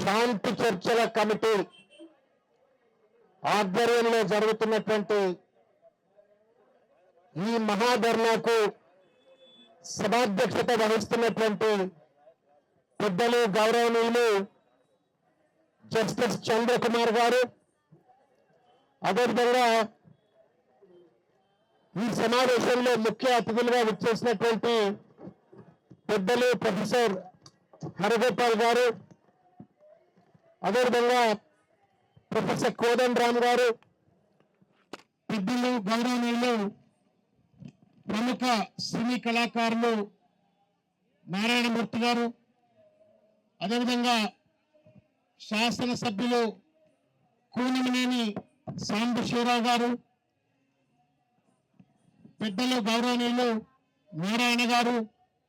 శాంతి చర్చల కమిటీ ఆధ్వర్యంలో జరుగుతున్నటువంటి ఈ మహాధర్నాకు సభాధ్యక్షత వహిస్తున్నటువంటి పెద్దలు గౌరవనీయులు జస్టిస్ చంద్రకుమార్ గారు, అదేవిధంగా ఈ సమావేశంలో ముఖ్య అతిథులుగా విచ్చేసినటువంటి పెద్దలు ప్రొఫెసర్ హరగోపాల్ గారు, అదేవిధంగా ప్రొఫెసర్ కోదండరామ్ గారు, పెద్దలు గౌరవనీయులు ప్రముఖ సినీ కళాకారులు నారాయణమూర్తి గారు, అదేవిధంగా శాసనసభ్యులు కూనిమినేని సాంబశివరావు గారు, పెద్దలు గౌరవనీయులు నారాయణ గారు,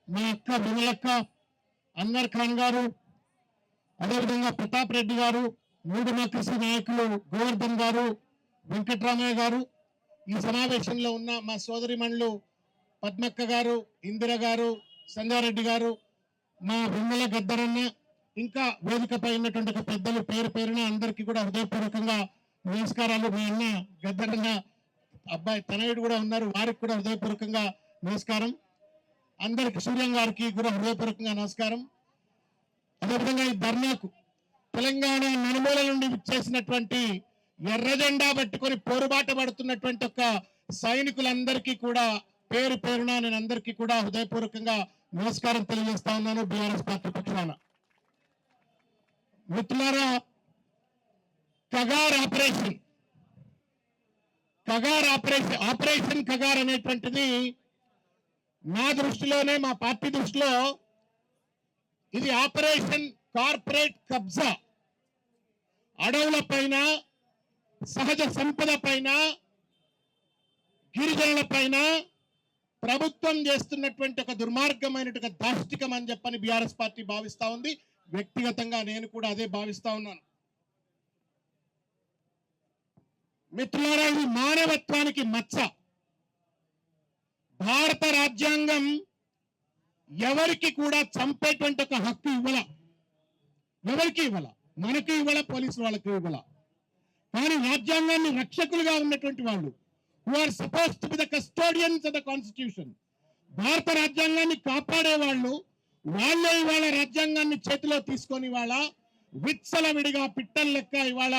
మా అక్క విమలక్క, అన్వర్ ఖాన్ గారు, అదేవిధంగా ప్రతాప్ రెడ్డి గారు, మూడుమకసి నాయకులు గోవర్ధన్ గారు, వెంకట్రామయ్య గారు, ఈ సమావేశంలో ఉన్న మా సోదరిమణులు పద్మక్క గారు, ఇందిర గారు, సంగారెడ్డి గారు, మా విమల గద్దరన్న, ఇంకా వేదికపై ఉన్నటువంటి పెద్దలు పేరు పేరున అందరికీ కూడా హృదయపూర్వకంగా నమస్కారాలు. మా అన్న గద్దరన్న అబ్బాయి తనయుడు కూడా ఉన్నారు, వారికి కూడా హృదయపూర్వకంగా నమస్కారం. అందరికి సూర్యం గారికి కూడా హృదయపూర్వకంగా నమస్కారం. అదేవిధంగా ఈ ధర్నాకు తెలంగాణ నలుమూల నుండి చేసినటువంటి ఎర్ర జెండా పట్టుకొని పోరుబాట పడుతున్నటువంటి ఒక సైనికులందరికీ కూడా పేరు పేరున నేను అందరికీ కూడా హృదయపూర్వకంగా నమస్కారం తెలియజేస్తా ఉన్నాను. బీఆర్ఎస్ పార్టీ పక్షాన మిత్రులారా, ఆపరేషన్ కగార్ అనేటువంటిది నా దృష్టిలోనే, మా పార్టీ దృష్టిలో ఇది ఆపరేషన్ కార్పొరేట్ కబ్జా. అడవుల పైన, సహజ సంపద పైన, గిరిజనుల పైన ప్రభుత్వం చేస్తున్నటువంటి ఒక దుర్మార్గమైనటువంటి దాష్టికం అని చెప్పని బీఆర్ఎస్ పార్టీ భావిస్తా ఉంది. వ్యక్తిగతంగా నేను కూడా అదే భావిస్తా ఉన్నాను. మిత్రులారా, ఇది మానవత్వానికి మచ్చ. భారత రాజ్యాంగం ఎవరికి కూడా చంపేటువంటి ఒక హక్కు ఎవరికి ఇవ్వాల, మనకి ఇవ్వాల, పోలీసు వాళ్ళకి ఇవ్వాల. కానీ రాజ్యాంగాన్ని రక్షకులుగా ఉన్నటువంటి వాళ్ళు, who are supposed to be the custodians of the constitution, భారత రాజ్యాంగాన్ని కాపాడే వాళ్ళు, వాళ్ళే ఇవాళ రాజ్యాంగాన్ని చేతిలో తీసుకొని ఇవాళ విచ్చలవిడిగా పిట్టల లెక్క ఇవాళ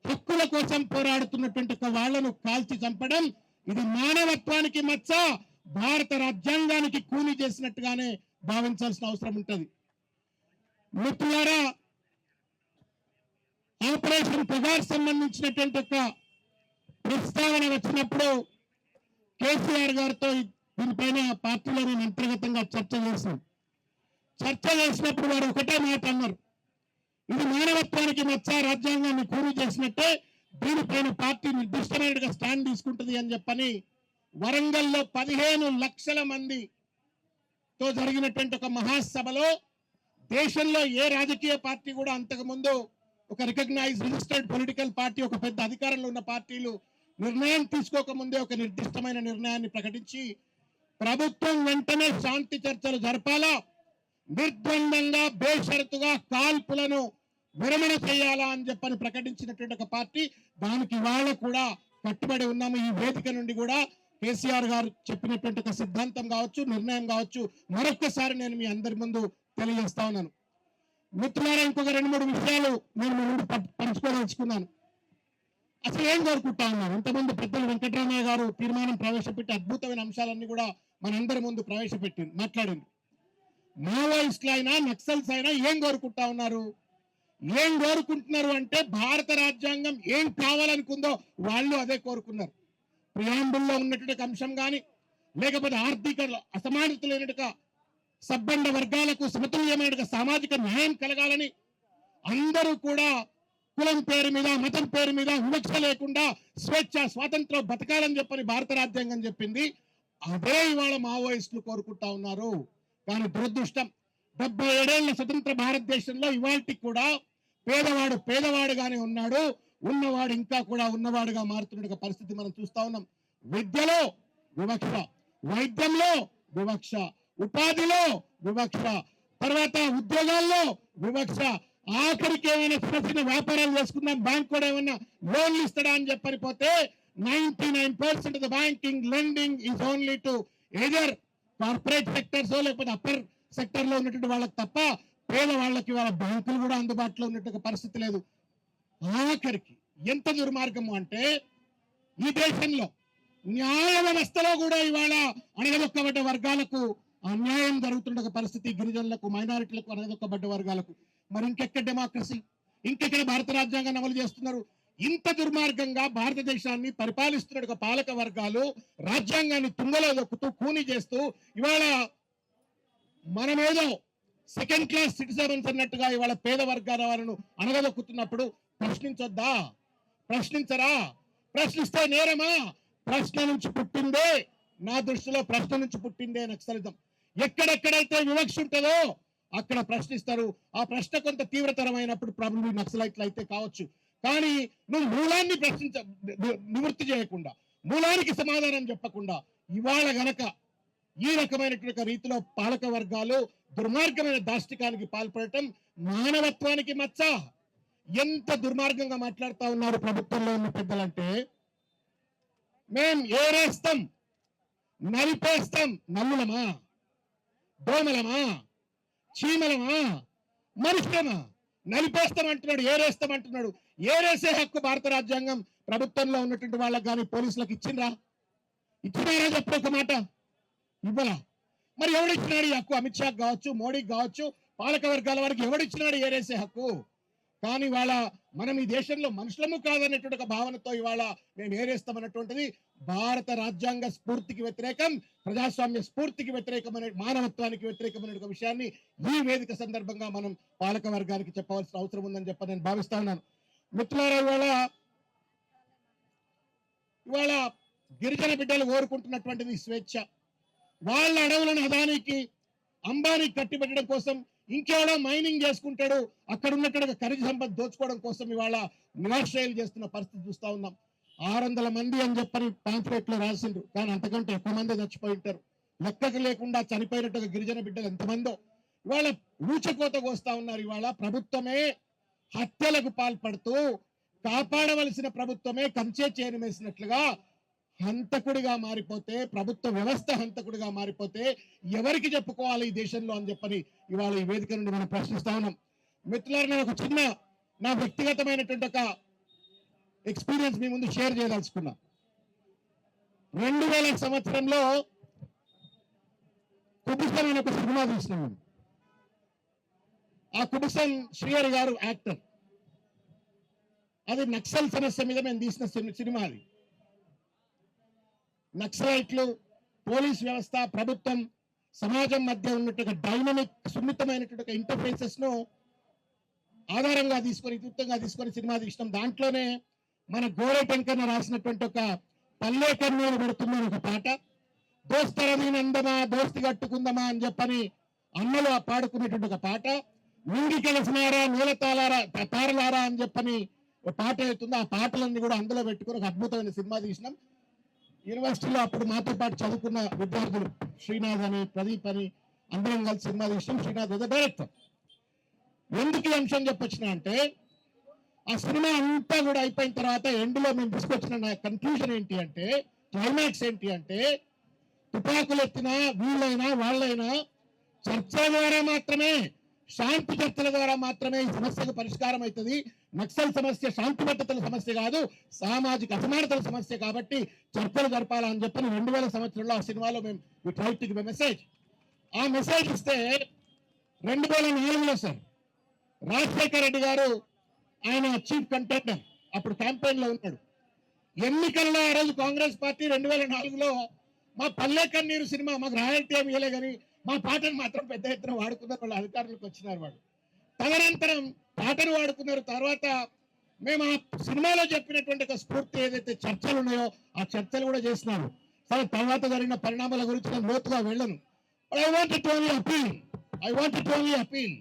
హక్కుల కోసం పోరాడుతున్నటువంటి ఒక వాళ్లను కాల్చి చంపడం, ఇది మానవత్వానికి మచ్చ. భారత రాజ్యాంగానికి కూలి చేసినట్టుగానే భావించాల్సిన అవసరం ఉంటుంది. మిత్రులారా, ఆపరేషన్ కగార్ సంబంధించినటువంటి ఒక ప్రస్తావన వచ్చినప్పుడు కేసీఆర్ గారితో దీనిపైన పార్టీలో నేను అంతర్గతంగా చర్చ చేసినప్పుడు వారు ఒకటే మాట అన్నారు, ఇది మానవత్వానికి మచ్చ, రాజ్యాంగాన్ని కూలి చేసినట్టే, దీనిపైన పార్టీ నిర్దిష్టమైనగా స్టాండ్ తీసుకుంటుంది అని చెప్పని వరంగల్లో 15 లక్షల మందితో జరిగినటువంటి ఒక మహాసభలో, దేశంలో ఏ రాజకీయ పార్టీ కూడా అంతకుముందు ఒక రికగ్నైజ్ రిజిస్టర్డ్ పొలిటికల్ పార్టీ, ఒక పెద్ద అధికారంలో ఉన్న పార్టీలు నిర్ణయం తీసుకోకముందే ఒక నిర్దిష్టమైన నిర్ణయాన్ని ప్రకటించి ప్రభుత్వం వెంటనే శాంతి చర్చలు జరపాలా, నిర్ద్వందంగా బేషరతుగా కాల్పులను విరమణ చేయాలా అని చెప్పని ప్రకటించినటువంటి ఒక పార్టీ. దానికి ఇవాళ కూడా కట్టుబడి ఉన్నాము. ఈ వేదిక నుండి కూడా కేసీఆర్ గారు చెప్పినటువంటి ఒక సిద్ధాంతం కావచ్చు, నిర్ణయం కావచ్చు, మరొక్కసారి నేను మీ అందరి ముందు తెలియజేస్తా ఉన్నాను. మిత్రులారా, ఇంకొక 2-3 విషయాలు నేను మీ ముందు పంచుకోదలుచుకున్నాను. అసలు ఏం కోరుకుంటా ఉన్నాను, ఇంతకుముందు పెద్దలు వెంకటరామయ్య గారు తీర్మానం ప్రవేశపెట్టి అద్భుతమైన అంశాలన్నీ కూడా మనందరి ముందు మాట్లాడింది. మావోయిస్టులు అయినా, నక్సల్స్ అయినా ఏం కోరుకుంటా ఉన్నారు? ఏం కోరుకుంటున్నారు అంటే, భారత రాజ్యాంగం ఏం కావాలనుకుందో వాళ్ళు అదే కోరుకున్నారు. ప్రియాంబుల్లో ఉన్నటువంటి అంశం కానీ, లేకపోతే ఆర్థిక అసమానత లేనట్టుగా సబ్బండ వర్గాలకు సమతుల్యమైన సామాజిక న్యాయం కలగాలని, అందరూ కూడా కులం పేరు మీద, మతం పేరు మీద వివక్ష లేకుండా స్వేచ్ఛ స్వాతంత్రం బతకాలని చెప్పని భారత రాజ్యాంగం చెప్పింది. అదే ఇవాళ మావోయిస్టులు కోరుకుంటా ఉన్నారు. కానీ దురదృష్టం, 77 ఏళ్ల స్వతంత్ర భారతదేశంలో ఇవాళకి కూడా పేదవాడు పేదవాడుగానే ఉన్నాడు, ఉన్నవాడు ఇంకా కూడా ఉన్నవాడుగా మారుతున్న పరిస్థితి మనం చూస్తా ఉన్నాం. విద్యలో వివక్ష, వైద్యంలో వివక్ష, ఉపాధిలో వివక్ష, తర్వాత ఉద్యోగాల్లో వివక్ష, ఆఖరికి ఏమైనా చిన్న చిన్న వ్యాపారాలు చేసుకుందాం, బ్యాంక్ కూడా ఏమైనా లోన్లు ఇస్తాడా అని చెప్పని పోతే 99% of the banking lending is only to either corporate sectors లేకపోతే అప్పర్ సెక్టర్ లో ఉన్నటువంటి వాళ్ళకి తప్ప పేద వాళ్ళకి వాళ్ళ బ్యాంకులు కూడా అందుబాటులో ఉన్నట్టు పరిస్థితి లేదు. ఆఖరికి ఎంత దుర్మార్గము అంటే ఈ దేశంలో న్యాయ వ్యవస్థలో కూడా ఇవాళ అణగదొక్కబడ్డ వర్గాలకు అన్యాయం జరుగుతున్న పరిస్థితి, గిరిజనులకు, మైనారిటీలకు, అణగదొక్కబడ్డ వర్గాలకు. మరి ఇంకెక్కడ డెమోక్రసీ, ఇంకెక్కడ భారత రాజ్యాంగాన్ని అమలు చేస్తున్నారు? ఇంత దుర్మార్గంగా భారతదేశాన్ని పరిపాలిస్తున్న ఒక పాలక వర్గాలు రాజ్యాంగాన్ని తుంగలో దొక్కుతూ కూని చేస్తూ ఇవాళ మనమేదో సెకండ్ క్లాస్ సిటిజన్స్ అన్నట్టుగా ఇవాళ పేద వర్గాల వారిని అణగదొక్కుతున్నప్పుడు ప్రశ్నించొద్దా? ప్రశ్నించరా? ప్రశ్నిస్తే నేరమా? ప్రశ్న నుంచి పుట్టిందే, నా దృష్టిలో ప్రశ్న నుంచి పుట్టిందే నక్సలిజం. ఎక్కడెక్కడైతే వివక్ష ఉంటుందో అక్కడ ప్రశ్నిస్తారు. ఆ ప్రశ్న కొంత తీవ్రతరమైనప్పుడు ప్రాబ్లం నక్సలైట్లు అయితే కావచ్చు. కానీ నువ్వు మూలాన్ని నివృత్తి చేయకుండా, మూలానికి సమాధానం చెప్పకుండా ఇవాళ గనక ఈ రకమైనటువంటి రీతిలో పాలక వర్గాలు దుర్మార్గమైన దాష్టికానికి పాల్పడటం మానవత్వానికి మచ్చ. ఎంత దుర్మార్గంగా మాట్లాడుతూ ఉన్నారు ప్రభుత్వంలో ఉన్న పెద్దలంటే, మేం ఏరేస్తాం, నలిపేస్తాం. నల్లులమా, దోమలమా, చీమలమా, మనుషులమా? నలిపేస్తాం అంటున్నాడు, ఏరేస్తాం అంటున్నాడు. ఏరేసే హక్కు భారత రాజ్యాంగం ప్రభుత్వంలో ఉన్నటువంటి వాళ్ళకి కానీ పోలీసులకు ఇచ్చిండ్రా? ఇచ్చినారా? చెప్పు ఒక మాట. ఇవ్వలా. మరి ఎవడిచ్చినాడు ఈ హక్కు? అమిత్ షాకి కావచ్చు, మోడీకి కావచ్చు, పాలక వర్గాల వారికి ఎవడిచ్చినాడు ఏరేసే హక్కు? కానీ ఇవాళ మనం ఈ దేశంలో మనుషులము కాదనేటువంటి ఒక భావనతో ఇవాళ మేము ఏరేస్తామన్నటువంటిది భారత రాజ్యాంగ స్ఫూర్తికి వ్యతిరేకం, ప్రజాస్వామ్య స్ఫూర్తికి వ్యతిరేకమైన, మానవత్వానికి వ్యతిరేకమైన ఒక విషయాన్ని ఈ వేదిక సందర్భంగా మనం పాలక వర్గానికి చెప్పవలసిన అవసరం ఉందని చెప్పి నేను భావిస్తా ఉన్నాను. మిత్రులారా, ఇవాళ గిరిజన బిడ్డలు కోరుకుంటున్నటువంటిది స్వేచ్ఛ. వాళ్ళ అడవులను అదానికి, అంబానికి కట్టిపెట్టడం కోసం ఇంకేడో మైనింగ్ చేసుకుంటాడు, అక్కడ ఉన్నటువంటి ఖనిజ సంపద దోచుకోవడం కోసం ఇవాళ నిరాశ్రయాలు చేస్తున్న పరిస్థితి చూస్తా ఉన్నాం. 600 మంది అని చెప్పని పాంఫ్లెట్ లో రాసిండ్రు, కానీ అంతకంటే ఎక్కువ మంది చచ్చిపోయి ఉంటారు. లెక్కకు లేకుండా చనిపోయినట్టు గిరిజన బిడ్డలు ఎంతమందో ఇవాళ ఊచకోత కోస్తా ఉన్నారు. ఇవాళ ప్రభుత్వమే హత్యలకు పాల్పడుతూ కాపాడవలసిన ప్రభుత్వమే కంచే చేరమేసినట్లుగా హంతకుడిగా మారిపోతే, ప్రభుత్వ వ్యవస్థ హంతకుడిగా మారిపోతే ఎవరికి చెప్పుకోవాలి ఈ దేశంలో అని చెప్పని ఇవాళ ఈ వేదిక నుండి మనం ప్రశ్నిస్తా ఉన్నాం. మిత్రులారా, నేను ఒక చిన్న నా వ్యక్తిగతమైనటువంటి ఒక ఎక్స్పీరియన్స్ మీ ముందు షేర్ చేయదలుచుకున్నా. 2000 సంవత్సరంలో కుబుసం అనే ఒక సినిమా చూసినాం. ఆ కుబుసం శ్రీహరి గారు యాక్టర్. అది నక్సల్ సమస్య మీద మేము తీసిన సినిమా. అది నక్సలైట్లు, పోలీస్ వ్యవస్థ, ప్రభుత్వం, సమాజం మధ్య ఉన్నటువంటి డైనమిక్, సున్నితమైనటువంటి ఇంటర్ఫేసెస్ ను ఆధారంగా తీసుకొని, ఇతివృత్తంగా తీసుకొని సినిమా తీసినాం. దాంట్లోనే మన గోరే టెంకన్న రాసినటువంటి ఒక పల్లె కన్నీరు పడుతున్న ఒక పాట, దోస్తరమీనందమా దోస్తి కట్టుకుందమా అని చెప్పని అన్నలు పాడుకునేటువంటి ఒక పాట, నింగి కలిసినారా నీల తారలారా అని చెప్పని ఒక పాట అవుతుంది. ఆ పాటలన్నీ కూడా అందులో పెట్టుకుని ఒక అద్భుతమైన సినిమా తీసినాం. యూనివర్సిటీలో అప్పుడు మాతో పాటు చదువుకున్న విద్యార్థులు శ్రీనాథ్ అని, ప్రదీప్ అని అందరం కలిసి సినిమా తీసినాం. శ్రీనాథ్ డైరెక్టర్. ఎందుకు ఈ అంశం చెప్పొచ్చిన అంటే, ఆ సినిమా అంతా కూడా అయిపోయిన తర్వాత ఎండ్లో మేము తీసుకొచ్చిన కన్క్లూజన్ ఏంటి అంటే, క్లైమాక్స్ ఏంటి అంటే, తుపాకులు ఎత్తినా వీళ్ళైనా వాళ్ళైనా చర్చల ద్వారా మాత్రమే, శాంతి చర్చల ద్వారా మాత్రమే ఈ సమస్యకు పరిష్కారం అవుతుంది. నక్సల్ సమస్య శాంతి భద్రతల సమస్య కాదు, సామాజిక అసమానతల సమస్య. కాబట్టి చర్చలు జరపాలని చెప్పని 2000 సంవత్సరంలో ఆ సినిమాలో మేము try to give a message. ఆ మెసేజ్ ఇస్తే 2004లో సార్ రాజశేఖర రెడ్డి గారు, ఆయన చీఫ్ కంటెండర్, అప్పుడు క్యాంపెయిన్ లో ఉన్నాడు. ఎన్నికల్లో ఆ రోజు కాంగ్రెస్ పార్టీ 2004లో మా పల్లె కన్నీరు సినిమా మాకు రాయల్టీ ఏమి ఇవ్వలే, కానీ మా పాటను మాత్రం పెద్ద ఎత్తున వాడుకున్నారు. వాళ్ళు అధికారులకు వచ్చినారు. వాళ్ళు తదనంతరం పాటను వాడుకున్నారు. తర్వాత మేము ఆ సినిమాలో చెప్పినటువంటి ఒక స్ఫూర్తి ఏదైతే చర్చలు ఉన్నాయో ఆ చర్చలు కూడా చేసినారు. సరే, తర్వాత జరిగిన పరిణామాల గురించి నేను లోతుగా వెళ్ళను. I wanted to only appeal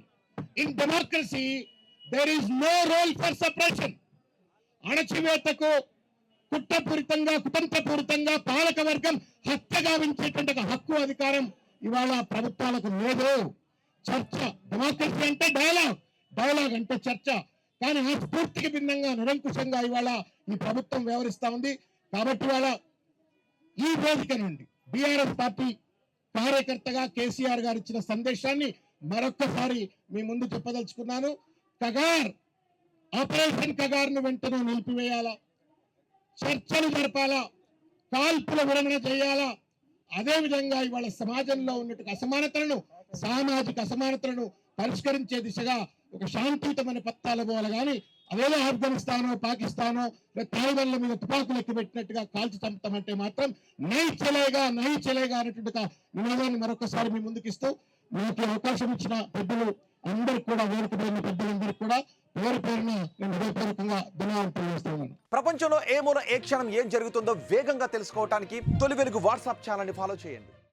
in democracy there is no role for separation. అణచివేతకు, కుట్రపూరితంగా, కుతంత్రపూరితంగా పాలక వర్గం హత్య గావించేటువంటి హక్కు, అధికారం ఇవాళ ప్రభుత్వాలకు లేదు. చర్చ, డెమోక్రసీ అంటే డైలాగ్. డైలాగ్ అంటే చర్చ. కానీ ఆ స్ఫూర్తికి భిన్నంగా నిరంకుశంగా ఇవాళ ఈ ప్రభుత్వం వ్యవహరిస్తా ఉంది. కాబట్టి ఇవాళ ఈ వేదిక నుండి బీఆర్ఎస్ పార్టీ కార్యకర్తగా కేసీఆర్ గారు ఇచ్చిన సందేశాన్ని మరొక్కసారి మీ ముందు చెప్పదలుచుకున్నాను. కగార్ ఆపరేషన్ కగార్ ను వెంటనే నిలిపివేయాలా, చర్చలు జరపాలా, కాల్పుల విరమణ చేయాలా. అదేవిధంగా ఇవాళ సమాజంలో ఉన్నట్టు అసమానతలను, సామాజిక అసమానతలను పరిష్కరించే దిశగా ఒక శాంతియుతమైన పత్తాలు పోవాలి. కానీ అదేదో ఆఫ్ఘనిస్తానో పాకిస్తానో తాలిబాన్ల మీద తుపాకులు ఎక్కిపెట్టినట్టుగా కాల్చి చంపుతామంటే మాత్రం నై చలేగా అనేటువంటి నినాదాన్ని మరొకసారి మీ ముందుకిస్తూ నాకు అవకాశం ఇచ్చిన పెద్దలు అందరికి కూడా, వేదిక పైన పెద్దలందరికీ కూడా పేరు పేరున నేను హృదయపూర్వకంగా ధన్యవాదాలు తెలియజేస్తున్నాను. ప్రపంచంలో ఏ మూల ఏ క్షణం ఏం జరుగుతుందో వేగంగా తెలుసుకోవడానికి తొలి వెలుగు వాట్సాప్ ఛానల్ని ఫాలో చేయండి.